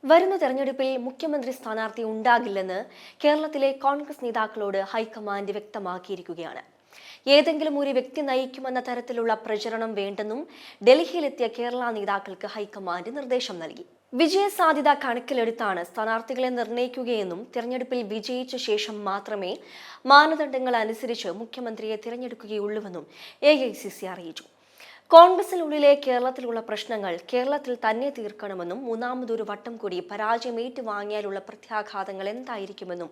വരുന്ന തെരഞ്ഞെടുപ്പിൽ മുഖ്യമന്ത്രി സ്ഥാനാർത്ഥി ഉണ്ടാകില്ലെന്ന് കേരളത്തിലെ കോൺഗ്രസ് നേതാക്കളോട് ഹൈക്കമാൻഡ് വ്യക്തമാക്കിയിരിക്കുകയാണ്. ഏതെങ്കിലും ഒരു വ്യക്തി നയിക്കുമെന്ന തരത്തിലുള്ള പ്രചരണം വേണ്ടെന്നും ഡൽഹിയിലെത്തിയ കേരള നേതാക്കൾക്ക് ഹൈക്കമാൻഡ് നിർദ്ദേശം നൽകി. വിജയസാധ്യത കണക്കിലെടുത്താണ് സ്ഥാനാർത്ഥികളെ നിർണയിക്കുകയെന്നും തെരഞ്ഞെടുപ്പിൽ വിജയിച്ച ശേഷം മാത്രമേ മാനദണ്ഡങ്ങൾ അനുസരിച്ച് മുഖ്യമന്ത്രിയെ തിരഞ്ഞെടുക്കുകയുള്ളൂവെന്നും AICC അറിയിച്ചു. കോൺഗ്രസിനുള്ളിലെ കേരളത്തിലുള്ള പ്രശ്നങ്ങൾ കേരളത്തിൽ തന്നെ തീർക്കണമെന്നും മൂന്നാമതൊരു വട്ടം കൂടി പരാജയം ഏറ്റുവാങ്ങിയാലുള്ള പ്രത്യാഘാതങ്ങൾ എന്തായിരിക്കുമെന്നും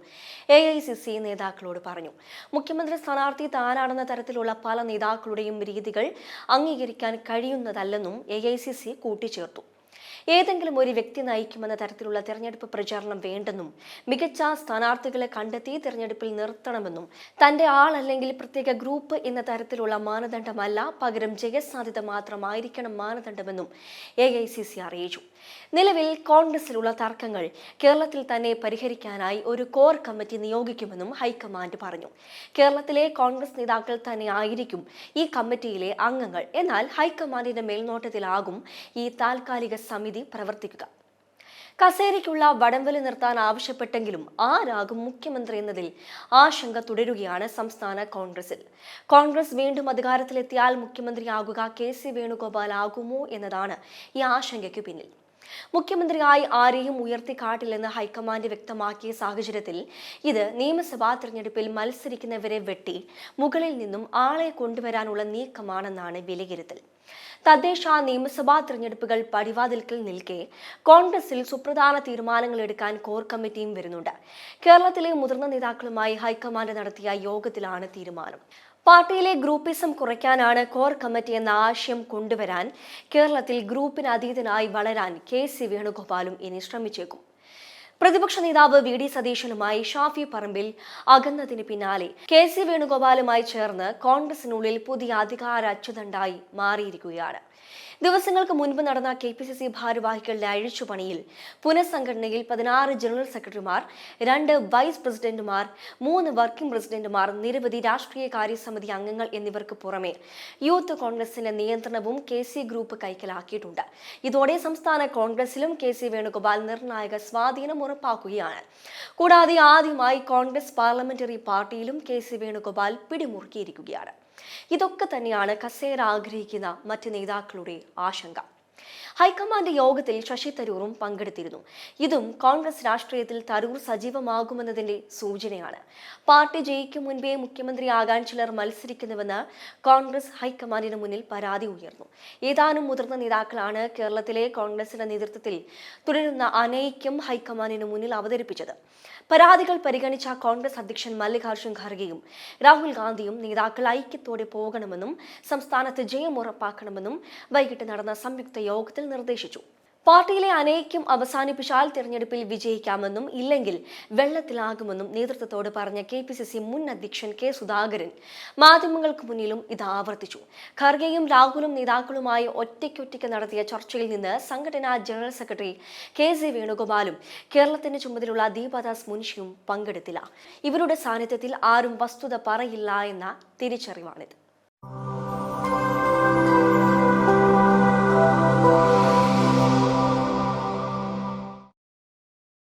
AICC നേതാക്കളോട് പറഞ്ഞു. മുഖ്യമന്ത്രി സ്ഥാനാർത്ഥി താനാണെന്ന തരത്തിലുള്ള പല നേതാക്കളുടെയും രീതികൾ അംഗീകരിക്കാൻ കഴിയുന്നതല്ലെന്നും AICC കൂട്ടിച്ചേർത്തു. ഏതെങ്കിലും ഒരു വ്യക്തി നയിക്കുമെന്ന തരത്തിലുള്ള തെരഞ്ഞെടുപ്പ് പ്രചാരണം വേണ്ടെന്നും മികച്ച സ്ഥാനാർത്ഥികളെ കണ്ടെത്തി തെരഞ്ഞെടുപ്പിൽ നിർത്തണമെന്നും തന്റെ ആളല്ലെങ്കിൽ പ്രത്യേക ഗ്രൂപ്പ് എന്ന തരത്തിലുള്ള മാനദണ്ഡമല്ല, പകരം ജയസാധ്യത മാത്രമായിരിക്കണം മാനദണ്ഡമെന്നും AICC അറിയിച്ചു. നിലവിൽ കോൺഗ്രസിലുള്ള തർക്കങ്ങൾ കേരളത്തിൽ തന്നെ പരിഹരിക്കാനായി ഒരു കോർ കമ്മിറ്റി നിയോഗിക്കുമെന്നും ഹൈക്കമാൻഡ് പറഞ്ഞു. കേരളത്തിലെ കോൺഗ്രസ് നേതാക്കൾ തന്നെ ആയിരിക്കും ഈ കമ്മിറ്റിയിലെ അംഗങ്ങൾ. എന്നാൽ ഹൈക്കമാൻഡിന്റെ മേൽനോട്ടത്തിലാകും ഈ താൽക്കാലിക സമിതി പ്രവർത്തിക്കുക. കസേരയ്ക്കുള്ള വടംവലി നിർത്താൻ ആവശ്യപ്പെട്ടെങ്കിലും ആരാകും മുഖ്യമന്ത്രി എന്നതിൽ ആശങ്ക തുടരുകയാണ് സംസ്ഥാന കോൺഗ്രസിൽ. കോൺഗ്രസ് വീണ്ടും അധികാരത്തിലെത്തിയാൽ മുഖ്യമന്ത്രിയാകുക KC വേണുഗോപാൽ ആകുമോ എന്നതാണ് ഈ ആശങ്കയ്ക്ക് പിന്നിൽ. മുഖ്യമന്ത്രിയായി ആരെയും ഉയർത്തിക്കാട്ടില്ലെന്ന് ഹൈക്കമാൻഡ് വ്യക്തമാക്കിയ സാഹചര്യത്തിൽ ഇത് നിയമസഭാ തെരഞ്ഞെടുപ്പിൽ മത്സരിക്കുന്നവരെ വെട്ടി മുകളിൽ നിന്നും ആളെ കൊണ്ടുവരാനുള്ള നീക്കമാണെന്നാണ് വിലയിരുത്തൽ. തദ്ദേശ നിയമസഭാ തെരഞ്ഞെടുപ്പുകൾ പടിവാതിൽക്കൽ നിൽക്കെ കോൺഗ്രസിൽ സുപ്രധാന തീരുമാനങ്ങൾ എടുക്കാൻ കോർ കമ്മിറ്റിയും വരുന്നുണ്ട്. കേരളത്തിലെ മുതിർന്ന നേതാക്കളുമായി ഹൈക്കമാൻഡ് നടത്തിയ യോഗത്തിലാണ് തീരുമാനം. പാർട്ടിയിലെ ഗ്രൂപ്പിസം കുറയ്ക്കാനാണ് കോർ കമ്മിറ്റി എന്ന ആശയം കൊണ്ടുവരാൻ കേരളത്തിൽ ഗ്രൂപ്പിന് അതീതനായി വളരാൻ KC വേണുഗോപാലും ഇനി ശ്രമിച്ചേക്കും. പ്രതിപക്ഷ നേതാവ് VD സതീശനുമായി ഷാഫി പറമ്പിൽ അകന്നതിന് പിന്നാലെ KC വേണുഗോപാലുമായി ചേർന്ന് കോൺഗ്രസിനുള്ളിൽ പുതിയ അധികാര അച്ചുതണ്ടായി മാറിയിരിക്കുകയാണ്. ദിവസങ്ങൾക്ക് മുൻപ് നടന്ന KPCC ഭാരവാഹികളുടെ അഴിച്ചുപണിയിൽ പുനഃസംഘടനയിൽ 16 ജനറൽ സെക്രട്ടറിമാർ, 2 വൈസ് പ്രസിഡന്റുമാർ, 3 വർക്കിംഗ് പ്രസിഡന്റുമാർ, നിരവധി രാഷ്ട്രീയ കാര്യസമിതി അംഗങ്ങൾ എന്നിവർക്ക് പുറമെ യൂത്ത് കോൺഗ്രസിന്റെ നിയന്ത്രണവും KC ഗ്രൂപ്പ് കൈക്കലാക്കിയിട്ടുണ്ട്. ഇതോടെ സംസ്ഥാന കോൺഗ്രസിലും KC വേണുഗോപാൽ നിർണായക സ്വാധീനം ഉറപ്പാക്കുകയാണ്. കൂടാതെ ആദ്യമായി കോൺഗ്രസ് പാർലമെന്ററി പാർട്ടിയിലും KC വേണുഗോപാൽ പിടിമുറുക്കിയിരിക്കുകയാണ്. ഇതൊക്കെ തന്നെയാണ് കസേര ആഗ്രഹിക്കുന്ന മറ്റ് നേതാക്കളുടെ ആശങ്ക. ഹൈക്കമാൻഡ് യോഗത്തിൽ ശശി തരൂറും പങ്കെടുത്തിരുന്നു. ഇതും കോൺഗ്രസ് രാഷ്ട്രീയത്തിൽ തരൂർ സജീവമാകുമെന്നതിന്റെ സൂചനയാണ്. പാർട്ടി ജയിക്കും മുൻപേ മുഖ്യമന്ത്രിയാകാൻ ചിലർ മത്സരിക്കുന്നുവെന്ന് കോൺഗ്രസ് ഹൈക്കമാൻഡിന് മുന്നിൽ പരാതി ഉയർന്നു. ഏതാനും മുതിർന്ന നേതാക്കളാണ് കേരളത്തിലെ കോൺഗ്രസിന്റെ നേതൃത്വത്തിൽ തുടരുന്ന അനൈക്യം ഹൈക്കമാൻഡിന് മുന്നിൽ അവതരിപ്പിച്ചത്. പരാതികൾ പരിഗണിച്ച കോൺഗ്രസ് അധ്യക്ഷൻ മല്ലികാർജ്ജുൻ ഖാർഗെയും രാഹുൽ ഗാന്ധിയും നേതാക്കൾ ഐക്യത്തോടെ പോകണമെന്നും സംസ്ഥാനത്ത് ജയം ഉറപ്പാക്കണമെന്നും വൈകിട്ട് നടന്ന സംയുക്ത യോഗത്തിൽ നിർദ്ദേശിച്ചു. പാർട്ടിയിലെ അനൈക്യം അവസാനിപ്പിച്ചാൽ തിരഞ്ഞെടുപ്പിൽ വിജയിക്കാമെന്നും ഇല്ലെങ്കിൽ വെള്ളത്തിലാകുമെന്നും നേതൃത്വത്തോട് പറഞ്ഞ KPCC മുൻ അധ്യക്ഷൻ K സുധാകരൻ മാധ്യമങ്ങൾക്ക് മുന്നിലും ഇത് ആവർത്തിച്ചു. ഖർഗെയും രാഹുലും നേതാക്കളുമായി ഒറ്റയ്ക്കൊറ്റയ്ക്ക് നടത്തിയ ചർച്ചയിൽ നിന്ന് സംഘടനാ ജനറൽ സെക്രട്ടറി KC വേണുഗോപാലും കേരളത്തിന്റെ ചുമതലയുള്ള ദീപദാസ് മുൻഷിയും പങ്കെടുത്തില്ല. ഇവരുടെ സാന്നിധ്യത്തിൽ ആരും വസ്തുത പറയില്ല എന്ന തിരിച്ചറിവാണിത്.